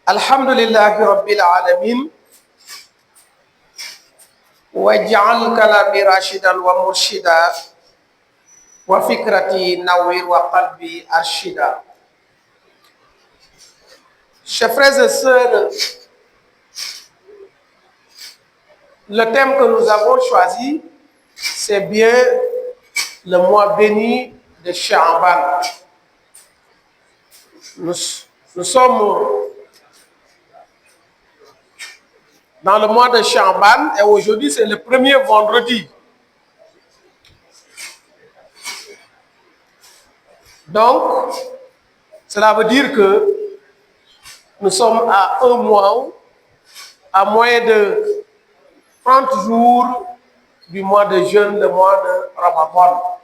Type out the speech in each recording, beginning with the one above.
Alhamdulillahi Rabbil Alamin waj'al kalami rashidan wa murshida wa fikrati nawwir wa qalbi arshida. Chers frères et sœurs, le thème que nous avons choisi, c'est bien le mois béni de Sha'ban. Nous sommes dans le mois de Sha'ban et aujourd'hui c'est le premier vendredi. Donc, cela veut dire que nous sommes à un mois, à moins de 30 jours du mois de jeûne, le mois de Ramadan.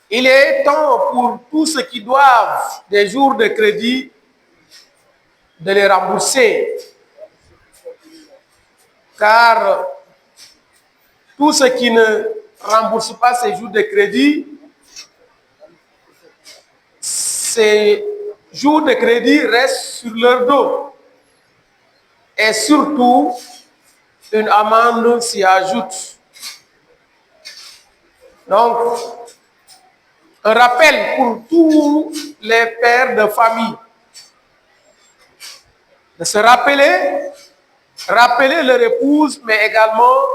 Il est temps pour tous ceux qui doivent des jours de crédit de les rembourser. Car tous ceux qui ne remboursent pas ces jours de crédit, ces jours de crédit restent sur leur dos. Et surtout, une amende s'y ajoute. Donc, un rappel pour tous les pères de famille de se rappeler leur épouse, mais également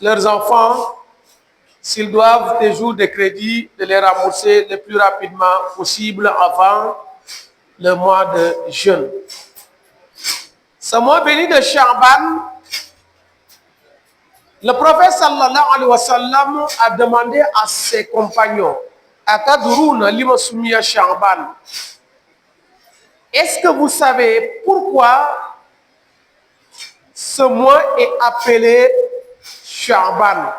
leurs enfants, s'ils doivent des jours de crédit, de les rembourser le plus rapidement possible avant le mois de jeûne. Ce mois béni de Sha'ban, le prophète sallallahu alayhi wa sallam a demandé à ses compagnons, Ataduruna lima sumiya Sha'ban, est-ce que vous savez pourquoi ce mois est appelé Sha'ban?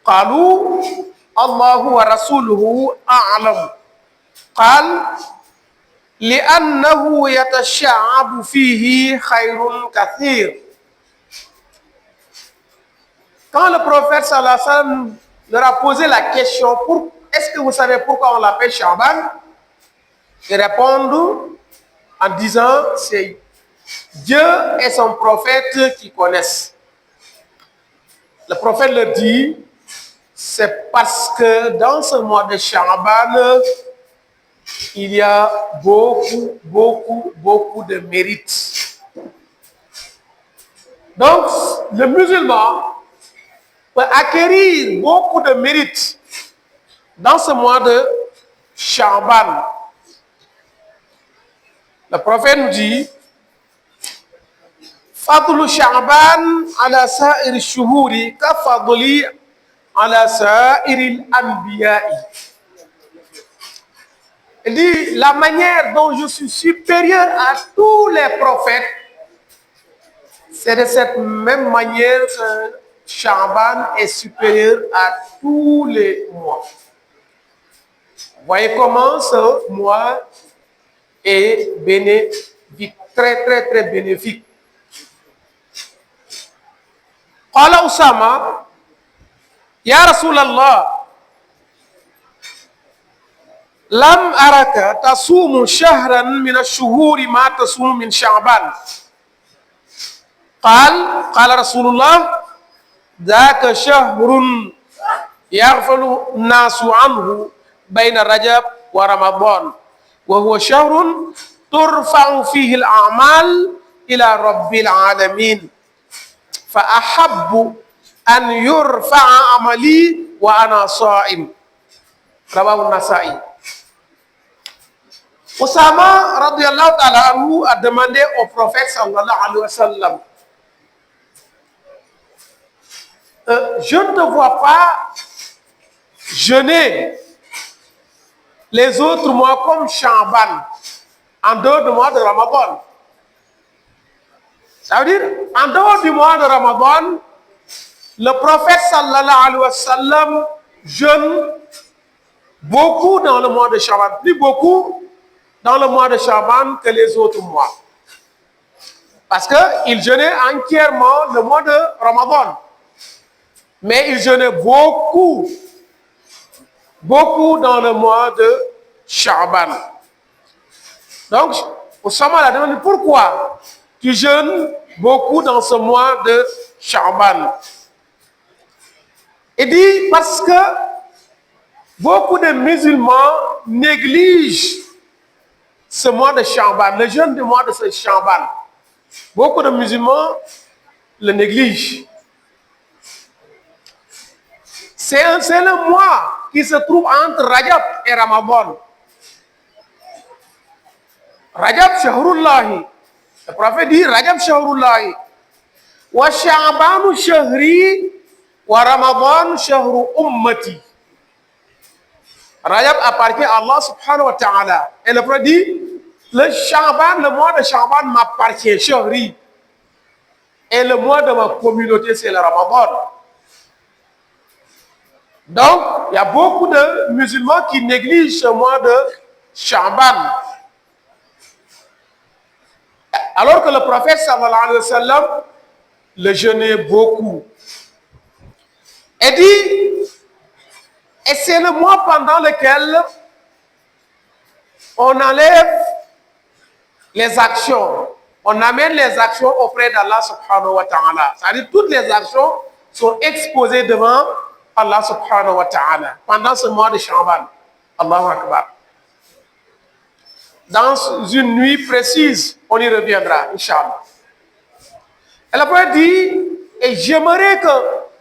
Qalu Allahu wa rasuluhu a'lam. Qal li'annahu yatasha'abu fihi khayrun kathir. Quand le prophète sallallahu alayhi wa sallam leur a posé la question, est-ce que vous savez pourquoi on l'appelle Sha'ban? Ils répondent en disant, c'est Dieu et son prophète qui connaissent. Le prophète leur dit, c'est parce que dans ce mois de Sha'ban, il y a beaucoup de mérites. Donc, le musulman peut acquérir beaucoup de mérites dans ce mois de Sha'ban. Le prophète nous dit, Fadlu Sha'ban ala sa'ir shuhuri ka fadli ala sa'ir al-anbiya'i. Il dit, la manière dont je suis supérieur à tous les prophètes, c'est de cette même manière que Sha'ban est supérieur à tous les mois. Vous voyez comment ce mois est bénéfique, très bénéfique. Qala Usama, Ya Rasulallah, lam araka tasumu shahran min ash-shuhuri ma tasumu min Sha'ban. Qala Rasulullah, dhaka shahrun yaghfalu nasu anhu bayna Rajab wa Ramadan. وهو شهر ترفع فيه الأعمال إلى رب العالمين فأحب أن يرفع عملي وأنا صائم. رواه النسائي. Osama radiyallahu ta'ala anhu a demandé au prophète sallallahu alayhi wa sallam, je ne te vois pas jeûner les autres mois comme Sha'ban, en dehors du mois de Ramadan. Ça veut dire, en dehors du mois de Ramadan, le prophète sallallahu alayhi wa sallam jeûne beaucoup dans le mois de Sha'ban, plus beaucoup dans le mois de Sha'ban que les autres mois. Parce qu'il jeûnait entièrement le mois de Ramadan. Mais il jeûnait beaucoup dans le mois de Sha'ban. Donc, Oussama l'a demandé pourquoi tu jeûnes beaucoup dans ce mois de Sha'ban. Il dit parce que beaucoup de musulmans négligent ce mois de Sha'ban, le jeûne du mois de ce Sha'ban. Beaucoup de musulmans le négligent. C'est le mois qui se trouve entre Rajab et Ramadan. Rajab Shahrullahi. Le prophète dit Rajab Shahrullahi. Wa Sha'banu Shahri wa Ramadan Shahru Ummati. Rajab appartient à Allah subhanahu wa ta'ala. Et le prophète dit le Sha'ban, le mois de Sha'ban m'appartient, Shahri. Et le mois de ma communauté, c'est le Ramadan. Donc, il y a beaucoup de musulmans qui négligent ce mois de Sha'ban. Alors que le prophète sallallahu alayhi wa sallam le jeûnait beaucoup. Et dit, et c'est le mois pendant lequel on enlève les actions, on amène les actions auprès d'Allah subhanahu wa ta'ala. C'est-à-dire toutes les actions sont exposées devant Allah subhanahu wa ta'ala pendant ce mois de Sha'ban. Allahu Akbar. Dans une nuit précise, on y reviendra, Inch'Allah. Elle a dit, et j'aimerais que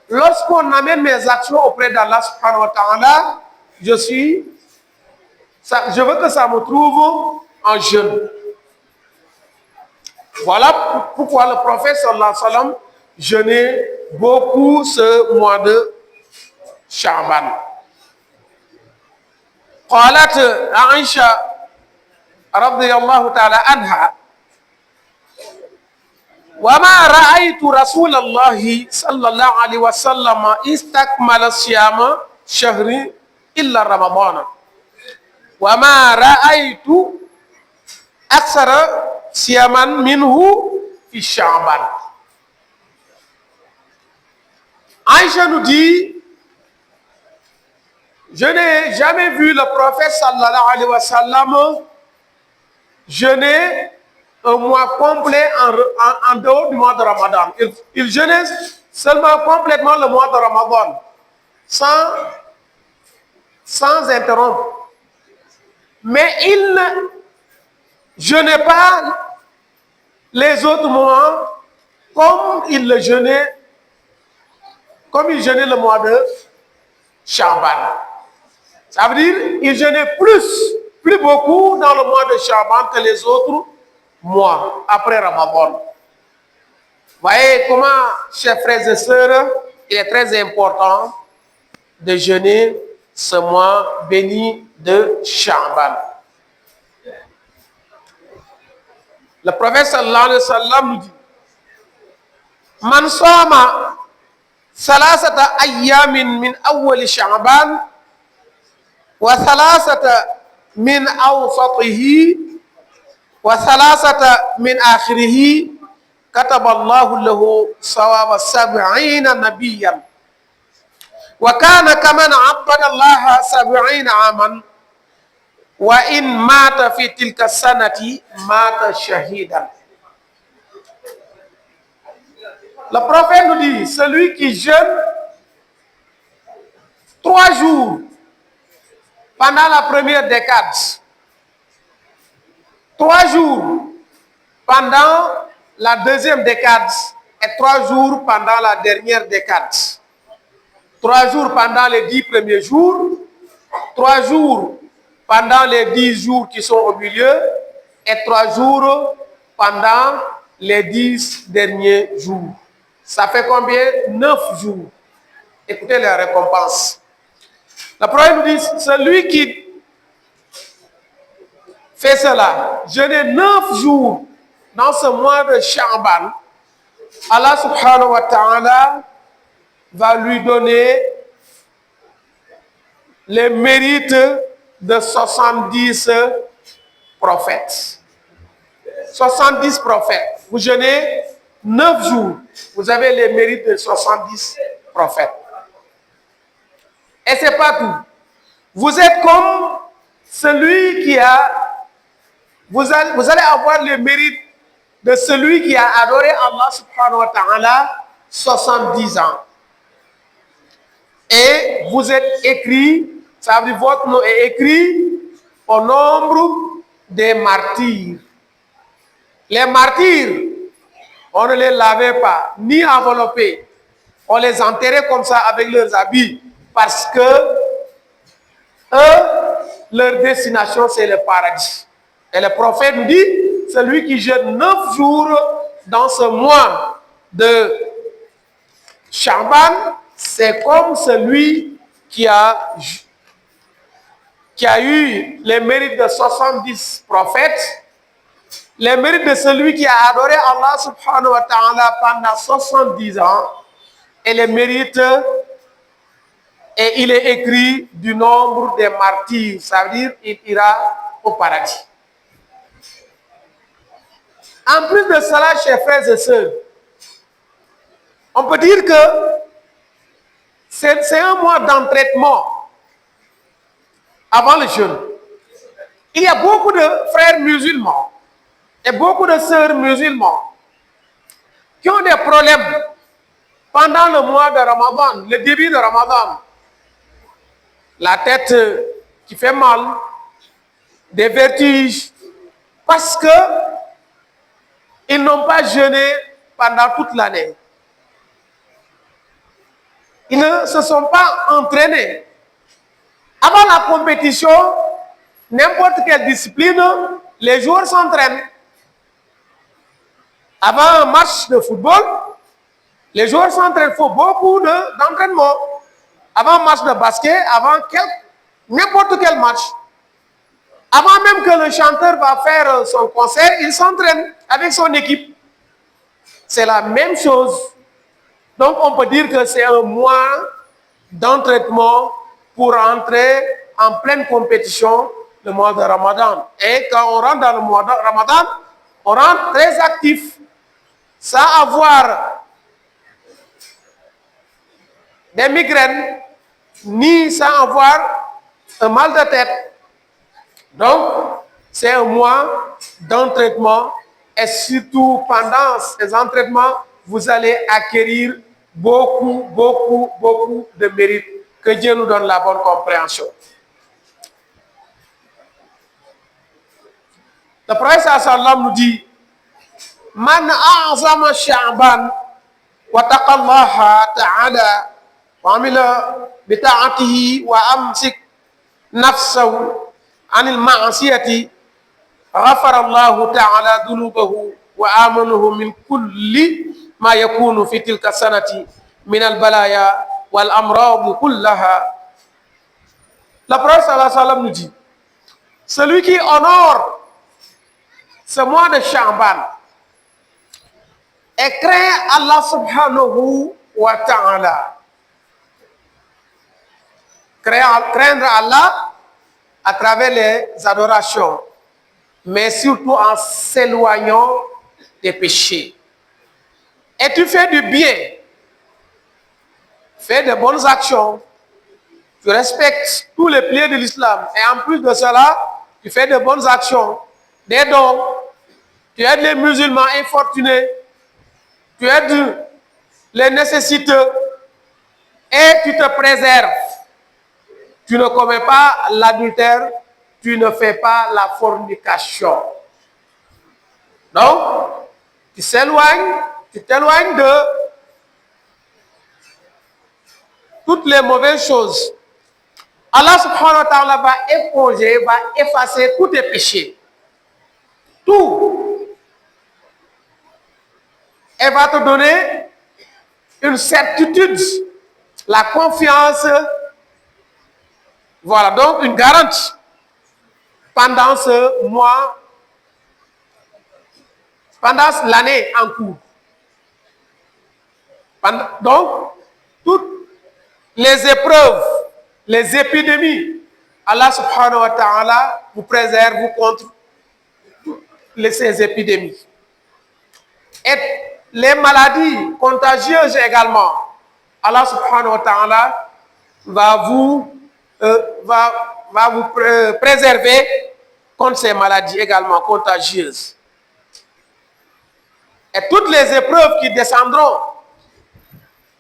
lorsqu'on amène mes actions auprès d'Allah subhanahu wa ta'ala, je veux que ça me trouve en jeûne. Voilà pourquoi le prophète sallallahu alayhi wa sallam jeûnait beaucoup ce mois de Sha'ban. قالت عائشة رضي الله تعالى عنها وما رأيت رسول الله صلى الله عليه وسلم استكمل الصيام شهر إلا رمضان وما رأيت أكثر صياما منه في شعبان. Aïcha nous dit, je n'ai jamais vu le prophète sallallahu alayhi wa sallam jeûner un mois complet en dehors du mois de Ramadan. Il jeûnait seulement complètement le mois de Ramadan, sans interrompre. Mais il ne jeûnait pas les autres mois comme il jeûnait le mois de Sha'ban. Ça veut dire qu'il jeûnait plus beaucoup dans le mois de Sha'ban que les autres mois après Ramadan. Voyez comment, chers frères et sœurs, il est très important de jeûner ce mois béni de Sha'ban. Le prophète sallallahu alayhi wa sallam nous dit, Man sama salasata ayyamin min awwali Sha'ban wa salasata min awsatihi wa salasata min akhirihi kataballahu lahu sawaba 70 nabiyyan wa kana kaman abada Allah 70 aman wa in mata fi tilka sanati mata shahidan. Le prophète nous dit, celui qui jeûne 3 jours pendant la première décade, 3 jours pendant la deuxième décade et 3 jours pendant la dernière décade. 3 jours pendant les 10 premiers jours, 3 jours pendant les 10 jours qui sont au milieu et 3 jours pendant les 10 derniers jours. Ça fait combien? 9 jours. Écoutez les récompenses. Le prophète nous dit, celui qui fait cela, jeûner 9 jours dans ce mois de Sha'ban, Allah subhanahu wa ta'ala va lui donner les mérites de 70 prophètes. 70 prophètes. Vous jeûnez 9 jours, vous avez les mérites de 70 prophètes. Et c'est pas tout. Vous êtes comme celui qui a, vous allez avoir le mérite de celui qui a adoré Allah subhanahu wa ta'ala 70 ans. Et vous êtes écrit, ça veut dire votre nom est écrit au nombre des martyrs. Les martyrs, on ne les lavait pas, ni enveloppés. On les enterrait comme ça avec leurs habits, parce que eux, leur destination, c'est le paradis. Et le prophète nous dit, celui qui jeûne 9 jours dans ce mois de Shaban, c'est comme celui qui a eu les mérites de 70 prophètes, les mérites de celui qui a adoré Allah subhanahu wa ta'ala pendant 70 ans, et les mérites, et il est écrit du nombre des martyrs, ça veut dire qu'il ira au paradis. En plus de cela, chers frères et sœurs, on peut dire que c'est un mois d'entraînement avant le jeûne. Il y a beaucoup de frères musulmans et beaucoup de sœurs musulmans qui ont des problèmes pendant le mois de Ramadan, le début de Ramadan. La tête qui fait mal, des vertiges, parce que ils n'ont pas jeûné pendant toute l'année. Ils ne se sont pas entraînés. Avant la compétition, n'importe quelle discipline, les joueurs s'entraînent. Avant un match de football, les joueurs s'entraînent. Il faut beaucoup d'entraînement. Avant un match de basket, avant n'importe quel match. Avant même que le chanteur va faire son concert, il s'entraîne avec son équipe. C'est la même chose. Donc on peut dire que c'est un mois d'entraînement pour entrer en pleine compétition le mois de Ramadan. Et quand on rentre dans le mois de Ramadan, on rentre très actif, sans avoir des migraines, ni sans avoir un mal de tête. Donc, c'est un mois d'entraînement et surtout pendant ces entraînements, vous allez acquérir beaucoup de mérite. Que Dieu nous donne la bonne compréhension. Le prophète sallam nous dit, Man a'zama sha'ban wa taqallaha ta'ala wa amila bi ta'atihi wa amsik nafsahu anil ma'asiyati ghafara Allah ta'ala dhunubahu wa amanuhu min kulli ma yakunu fi tilka sanati min al-balaya wal amrad kullaha. Le prophète sallallahu alayhi wa sallam nous dit, celui qui honore ce mois de Sha'ban et craint Allah subhanahu wa ta'ala. Craindre Allah à travers les adorations, mais surtout en s'éloignant des péchés. Et tu fais du bien, fais de bonnes actions, tu respectes tous les piliers de l'islam, et en plus de cela, tu fais de bonnes actions, des dons, tu aides les musulmans infortunés, tu aides les nécessiteux, et tu te préserves. Tu ne commets pas l'adultère, tu ne fais pas la fornication. Donc, tu t'éloignes de toutes les mauvaises choses. Allah subhanahu wa ta'ala va éponger, va effacer tous tes péchés. Tout. Elle va te donner une certitude, la confiance. Voilà, donc une garantie pendant ce mois, pendant l'année en cours. Donc, toutes les épreuves, les épidémies, Allah subhanahu wa ta'ala vous préserve contre ces épidémies. Et les maladies contagieuses également, Allah subhanahu wa ta'ala va va vous préserver contre ces maladies également contagieuses. Et toutes les épreuves qui descendront,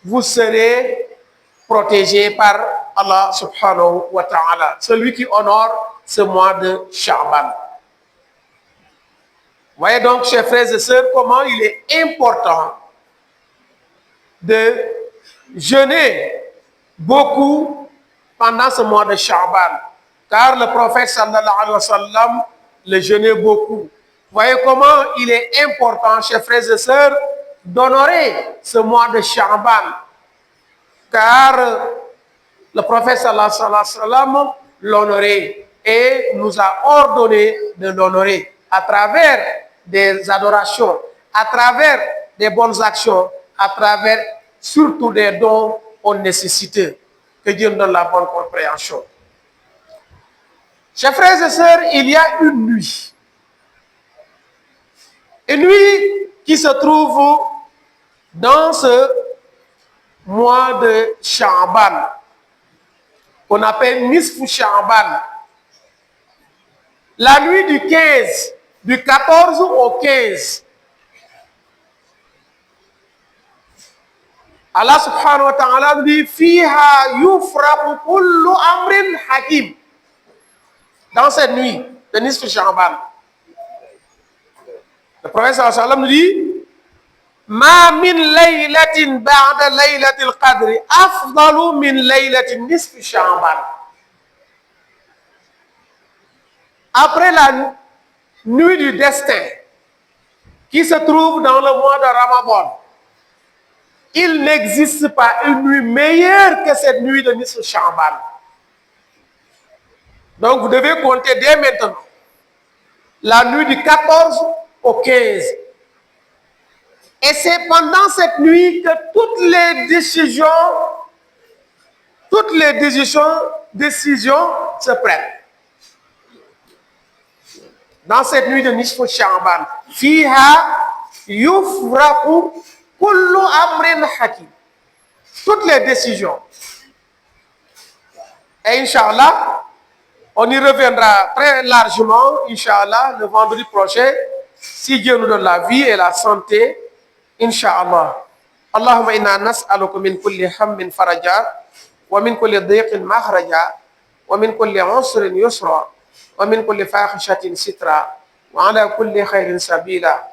vous serez protégés par Allah subhanahu wa ta'ala, celui qui honore ce mois de Sha'ban. Voyez donc, chers frères et sœurs, comment il est important de jeûner beaucoup pendant ce mois de Sha'ban, car le prophète sallallahu alayhi wa sallam le jeûnait beaucoup. Voyez comment il est important, chers frères et sœurs, d'honorer ce mois de Sha'ban, car le prophète sallallahu alayhi wa sallam l'honorait et nous a ordonné de l'honorer à travers des adorations, à travers des bonnes actions, à travers surtout des dons aux nécessités. Que Dieu nous donne la bonne compréhension. Chers frères et sœurs, il y a une nuit. Une nuit qui se trouve dans ce mois de Sha'ban, qu'on appelle Nisfu Sha'ban. La nuit du 15, du 14 au 15. Allah subhanahu wa ta'ala dit Fiha yufraqu kullu amrin hakim. Dans cette nuit de Nisfu Sha'ban, le prophète sallallahu alayhi wa sallam nous dit Ma min laylatin ba'da laylatil qadri afdalu min laylatin nisfi Sha'ban. Après la nuit du destin qui se trouve dans le mois de Ramadan, il n'existe pas une nuit meilleure que cette nuit de Nisfu Sha'ban. Donc vous devez compter dès maintenant la nuit du 14 au 15. Et c'est pendant cette nuit que toutes les décisions se prennent. Dans cette nuit de Nisfu Sha'ban, Fiha yufraqu kullu amrin hakim. Toutes les décisions. Et Inch'Allah, on y reviendra très largement, Inch'Allah, le vendredi prochain, si Dieu nous donne la vie et la santé, Inch'Allah. Allahumma inna nas'aluka min kulli hammin faraja, wa min kulli dhiqin makhraja, wa min kulli usrin yusra, wa min kulli fahishatin sitra, wa ala kulli khairin sabila.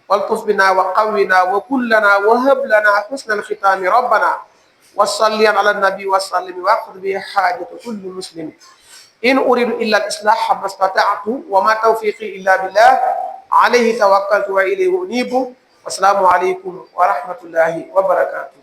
والطف بنا وقونا وكلنا وهب لنا حسن الختام ربنا وصلي على النبي وسلم واقض به حاجة كل مسلم إن أريد إلا الإصلاح ما استطعت وما توفيقي إلا بالله عليه توكلت وإليه أنيب والسلام عليكم ورحمة الله وبركاته.